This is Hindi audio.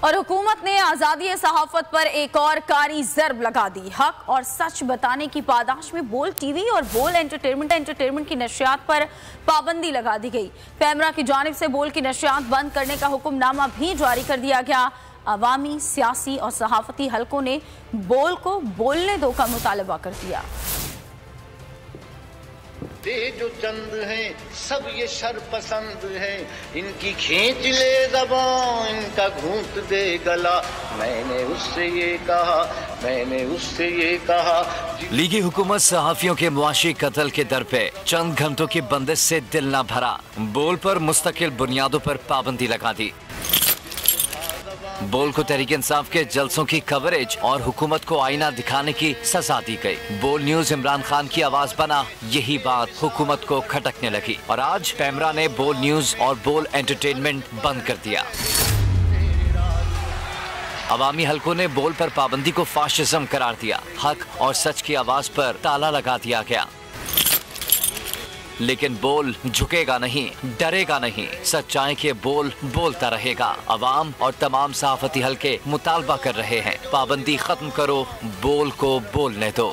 और हुकूमत ने आज़ादी सहाफत पर एक और कारी ज़र्ब लगा दी। हक और सच बताने की पादाश में बोल टीवी और बोल एंटरटेनमेंट की नशियात पर पाबंदी लगा दी गई। पैमरा की जानिब से बोल की नशियात बंद करने का हुक्मनामा भी जारी कर दिया गया। अवामी, सियासी और सहाफती हलकों ने बोल को बोलने दो का मुतालबा कर दिया। जो चंद हैं सब ये शर पसंद हैं, इनकी खींच ले ज़बान, इनका घूंट दे गला। मैंने उससे ये कहा। लीगी हुकूमत सहाफियों के मुआशी कत्ल के दर पे चंद घंटों की बंदिश से दिल न भरा। बोल पर मुस्तकिल बुनियादों पर पाबंदी लगा दी। बोल को तहरीक इंसाफ के जलसों की कवरेज और हुकूमत को आईना दिखाने की सजा दी गई। बोल न्यूज इमरान खान की आवाज बना, यही बात हुकूमत को खटकने लगी और आज पैमरा ने बोल न्यूज और बोल एंटरटेनमेंट बंद कर दिया। अवामी हलकों ने बोल पर पाबंदी को फाशिज्म करार दिया। हक और सच की आवाज पर ताला लगा दिया गया। लेकिन बोल झुकेगा नहीं, डरेगा नहीं। सच्चाई के बोल बोलता रहेगा। अवाम और तमाम सहाफती हलके मुतालबा कर रहे हैं, पाबंदी खत्म करो, बोल को बोलने दो।